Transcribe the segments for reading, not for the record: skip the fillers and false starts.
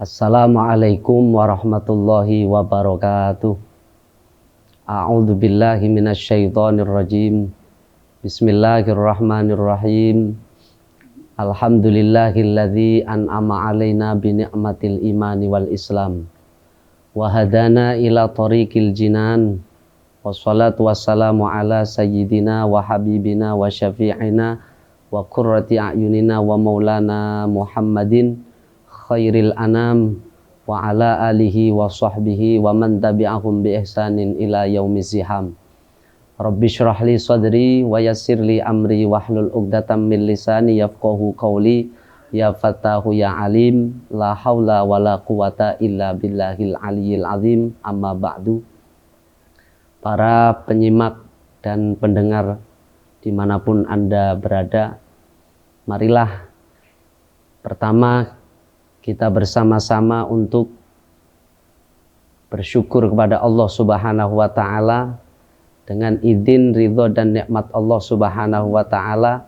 Assalamualaikum warahmatullahi wabarakatuh. A'udzu billahi minasyaitonir rajim. Bismillahirrahmanirrahim. Alhamdulillahilladzi an'ama 'alaina bi ni'matil imani wal islam wa hadana ila thariqil jinan. Wassalatu wassalamu ala sayyidina wa habibina wa syafi'ina wa qurrati a'yunina wa maulana Muhammadin khairil anam wa ala alihi wa sahbihi wa man tabi'ahum bi ihsanin ila yaumiz ziham. Rabbi shrah li sadri wa yassir li amri wahlul 'uqdatam min lisani yafqahu qawli. Ya Fattahu ya Alim, la haula wa la quwata illa billahil aliyyil azim. Amma ba'du. Para penyimak dan pendengar dimanapun Anda berada, marilah pertama kita bersama-sama untuk bersyukur kepada Allah Subhanahu wa Ta'ala. Dengan izin, ridho dan nikmat Allah Subhanahu wa Ta'ala,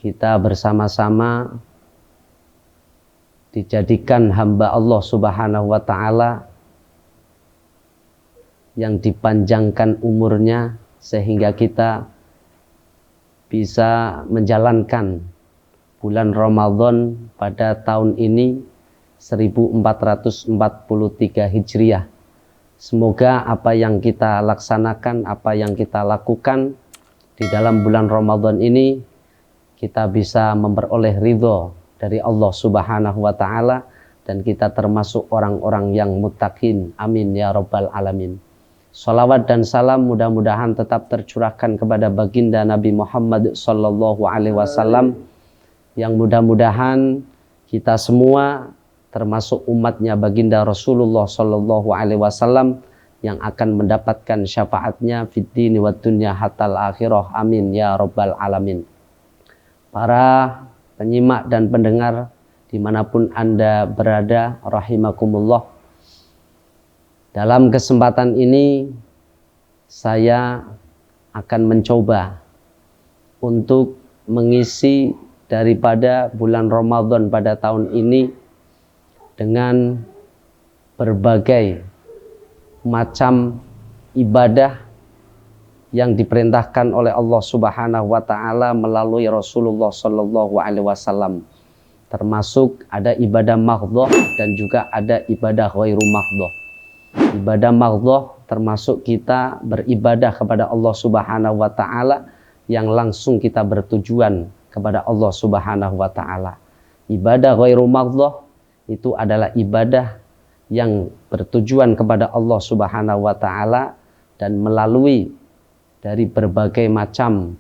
kita bersama-sama dijadikan hamba Allah Subhanahu wa Ta'ala yang dipanjangkan umurnya sehingga kita bisa menjalankan bulan Ramadan pada tahun ini 1443 Hijriah. Semoga apa yang kita laksanakan, apa yang kita lakukan di dalam bulan Ramadan ini, kita bisa memperoleh ridho dari Allah Subhanahu wa Ta'ala, dan kita termasuk orang-orang yang muttaqin. Amin ya rabbal alamin. Salawat dan salam mudah-mudahan tetap tercurahkan kepada baginda Nabi Muhammad sallallahu alaihi wasallam, yang mudah-mudahan kita semua termasuk umatnya baginda Rasulullah sallallahu alaihi wasallam yang akan mendapatkan syafaatnya fid dini wad dunya hatal akhirah. Amin ya rabbal alamin. Para penyimak dan pendengar dimanapun Anda berada, rahimakumullah. Dalam kesempatan ini saya akan mencoba untuk mengisi daripada bulan Ramadan pada tahun ini dengan berbagai macam ibadah yang diperintahkan oleh Allah Subhanahu wa Ta'ala melalui Rasulullah sallallahu alaihi wasallam. Termasuk ada ibadah maghdhah dan juga ada ibadah ghairu maghdhah. Ibadah maghdhah termasuk kita beribadah kepada Allah Subhanahu wa Ta'ala yang langsung kita bertujuan kepada Allah Subhanahu wa Ta'ala. Ibadah ghairu maghdhah itu adalah ibadah yang bertujuan kepada Allah Subhanahu wa Ta'ala dan melalui dari berbagai macam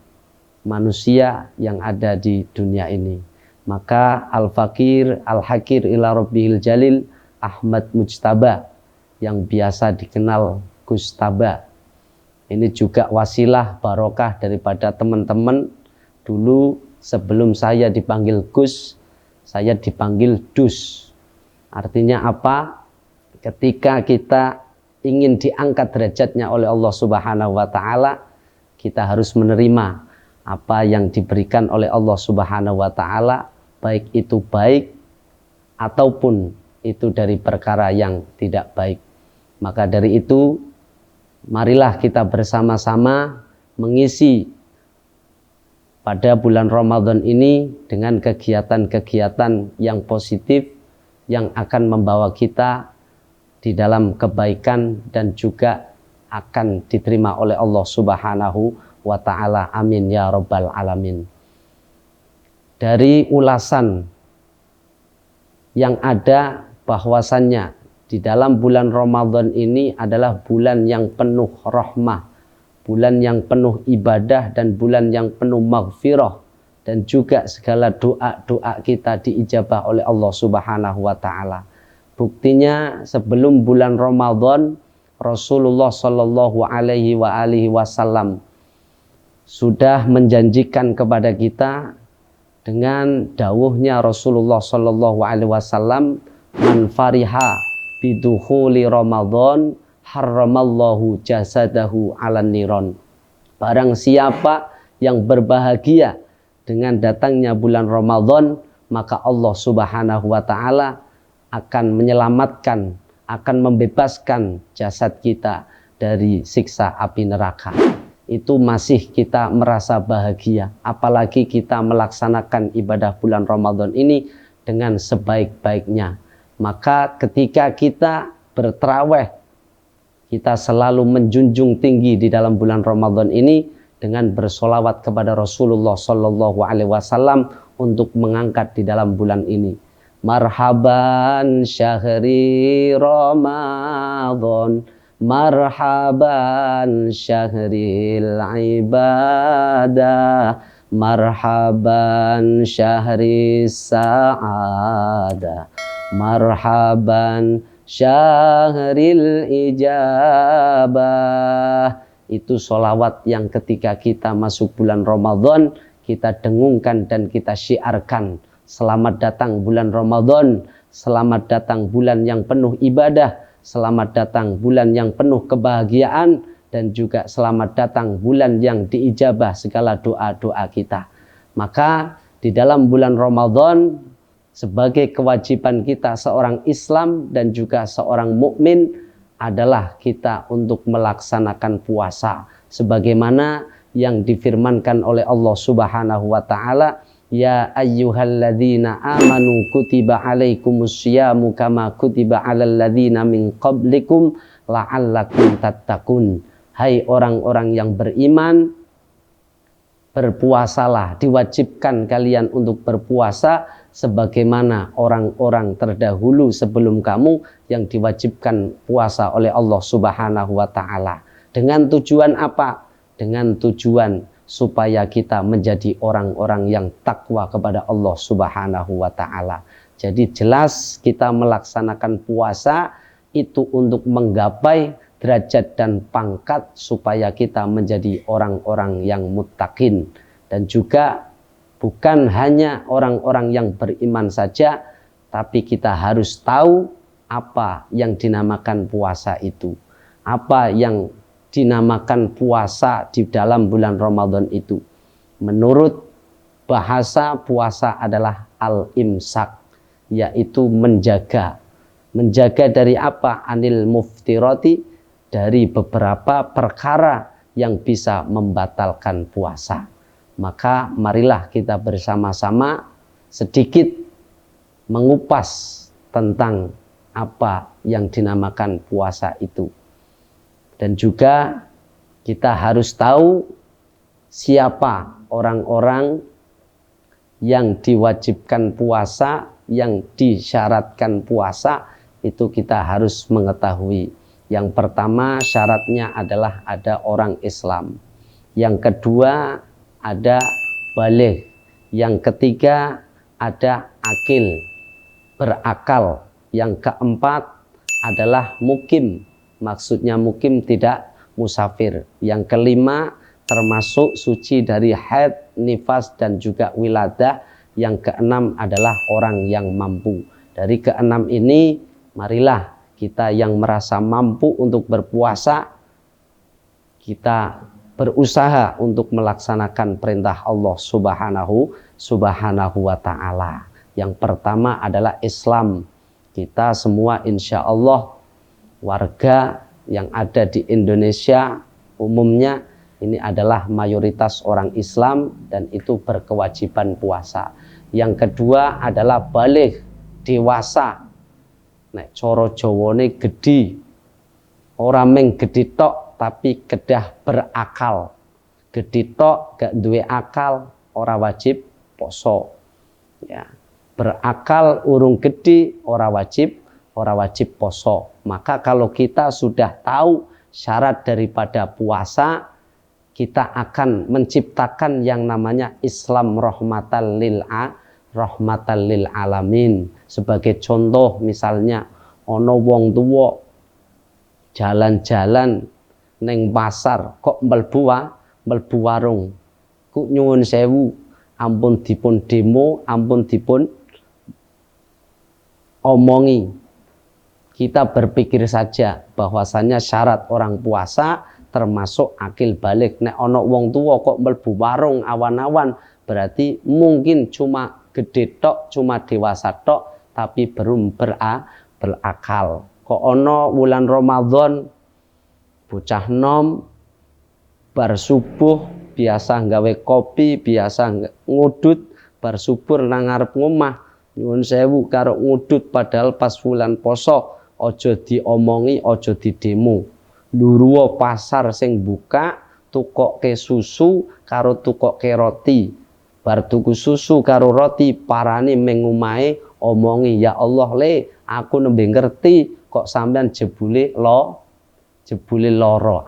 manusia yang ada di dunia ini. Maka Al-Fakir Al-Hakir ila Rabbihil Jalil Ahmad Mujtaba, yang biasa dikenal Gus Taba, ini juga wasilah barokah daripada teman-teman. Dulu sebelum saya dipanggil Gus, saya dipanggil Dus. Artinya apa? Ketika kita ingin diangkat derajatnya oleh Allah Subhanahu wa Ta'ala, kita harus menerima apa yang diberikan oleh Allah Subhanahu wa Ta'ala, baik itu baik ataupun itu dari perkara yang tidak baik. Maka dari itu, marilah kita bersama-sama mengisi pada bulan Ramadan ini dengan kegiatan-kegiatan yang positif yang akan membawa kita di dalam kebaikan dan juga akan diterima oleh Allah Subhanahu wa Ta'ala. Amin ya rabbal alamin. Dari ulasan yang ada bahwasannya di dalam bulan Ramadan ini adalah bulan yang penuh rahmah, bulan yang penuh ibadah, dan bulan yang penuh maghfirah, dan juga segala doa-doa kita diijabah oleh Allah Subhanahu wa Ta'ala. Buktinya sebelum bulan Ramadan, Rasulullah sallallahu alaihi wasallam sudah menjanjikan kepada kita dengan dawuhnya Rasulullah sallallahu alaihi wasallam, man fariha bidukhuli Ramadan harramallahu jasadahu 'alan niron. Barang siapa yang berbahagia dengan datangnya bulan Ramadan, maka Allah Subhanahu wa Ta'ala akan menyelamatkan, akan membebaskan jasad kita dari siksa api neraka. Itu masih kita merasa bahagia, apalagi kita melaksanakan ibadah bulan Ramadan ini dengan sebaik-baiknya. Maka ketika kita bertarawih, kita selalu menjunjung tinggi di dalam bulan Ramadan ini dengan bersolawat kepada Rasulullah Shallallahu Alaihi Wasallam untuk mengangkat di dalam bulan ini. Marhaban syahri Ramadan, marhaban syahril ibadah, marhaban syahri sa'adah, marhaban syahril ijabah. Itu sholawat yang ketika kita masuk bulan Ramadan kita dengungkan dan kita syiarkan. Selamat datang bulan Ramadan, selamat datang bulan yang penuh ibadah, selamat datang bulan yang penuh kebahagiaan, dan juga selamat datang bulan yang diijabah segala doa-doa kita. Maka di dalam bulan Ramadan, sebagai kewajiban kita seorang Islam dan juga seorang mukmin adalah kita untuk melaksanakan puasa sebagaimana yang difirmankan oleh Allah Subhanahu wa taala, ya ayyuhalladzina amanu kutiba alaikumusyamu kama kutiba alal ladzina min qablikum la'allakum tattaqun. Hai orang-orang yang beriman, berpuasalah, diwajibkan kalian untuk berpuasa sebagaimana orang-orang terdahulu sebelum kamu yang diwajibkan puasa oleh Allah Subhanahu wa taala. Dengan tujuan apa? Dengan tujuan supaya kita menjadi orang-orang yang takwa kepada Allah Subhanahu wa taala. Jadi jelas kita melaksanakan puasa itu untuk menggapai derajat dan pangkat supaya kita menjadi orang-orang yang muttaqin, dan juga bukan hanya orang-orang yang beriman saja, tapi kita harus tahu apa yang dinamakan puasa itu, apa yang dinamakan puasa di dalam bulan Ramadan itu. Menurut bahasa, puasa adalah al-imsak, yaitu menjaga. Menjaga dari apa? Anil muftirati, dari beberapa perkara yang bisa membatalkan puasa. Maka marilah kita bersama-sama sedikit mengupas tentang apa yang dinamakan puasa itu. Dan juga kita harus tahu siapa orang-orang yang diwajibkan puasa, yang disyaratkan puasa, itu kita harus mengetahui. Yang pertama syaratnya adalah ada orang Islam. Yang kedua ada baligh. Yang ketiga ada akil, berakal. Yang keempat adalah mukim. Maksudnya mukim tidak musafir. Yang kelima termasuk suci dari haid, nifas dan juga wiladah. Yang keenam adalah orang yang mampu. Dari keenam ini marilah kita yang merasa mampu untuk berpuasa, kita berusaha untuk melaksanakan perintah Allah Subhanahu wa ta'ala. Yang pertama adalah Islam. Kita semua insya Allah warga yang ada di Indonesia umumnya ini adalah mayoritas orang Islam dan itu berkewajiban puasa. Yang kedua adalah baligh, dewasa. Nek coro Jawane gedhi. Ora mung gedhi tok tapi kedah berakal. Gedhi tok gak duwe akal ora wajib poso. Ya. Berakal urung gedhi ora wajib poso. Maka kalau kita sudah tahu syarat daripada puasa, kita akan menciptakan yang namanya Islam rahmatan lil alamin. Sebagai contoh misalnya ono wong tuwa jalan-jalan neng pasar kok mlebu warung. Ku nyuwun sewu, ampun dipun demo, ampun dipun omongi. Kita berpikir saja bahwasannya syarat orang puasa termasuk akil balik. Nek ono wong tua kok mlebu warung awan-awan, berarti mungkin cuma gede tok, cuma dewasa tok, tapi belum berakal. Kok ono bulan Ramadan bocah nom bar subuh biasa nggawe kopi, biasa ngudut bar subuh nang ngarep ngomah nyuwun sewu karo ngudut, padahal pas bulan poso ojo diomongi, ojo didemo. Luruwa pasar sing buka tukokke susu karo tukokke roti. Bar tuku susu karo roti parane mengumahe omongi, ya Allah le aku nembe ngerti kok sampean jebule loro.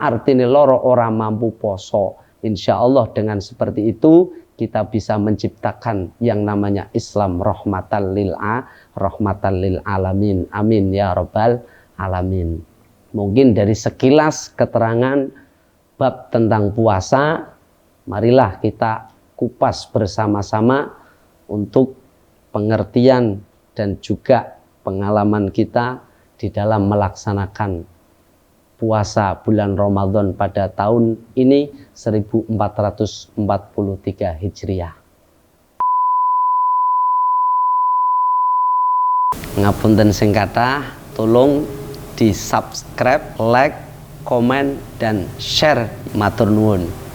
Artine loro ora mampu poso. Insya Allah dengan seperti itu kita bisa menciptakan yang namanya Islam rahmatan lil alamin. Amin ya rabbal alamin. Mungkin dari sekilas keterangan bab tentang puasa, marilah kita kupas bersama-sama untuk pengertian dan juga pengalaman kita di dalam melaksanakan puasa bulan Ramadan pada tahun ini 1443 Hijriah. Ngapunten sing kathah, tolong di subscribe, like, komen, dan share. Matur nuwun.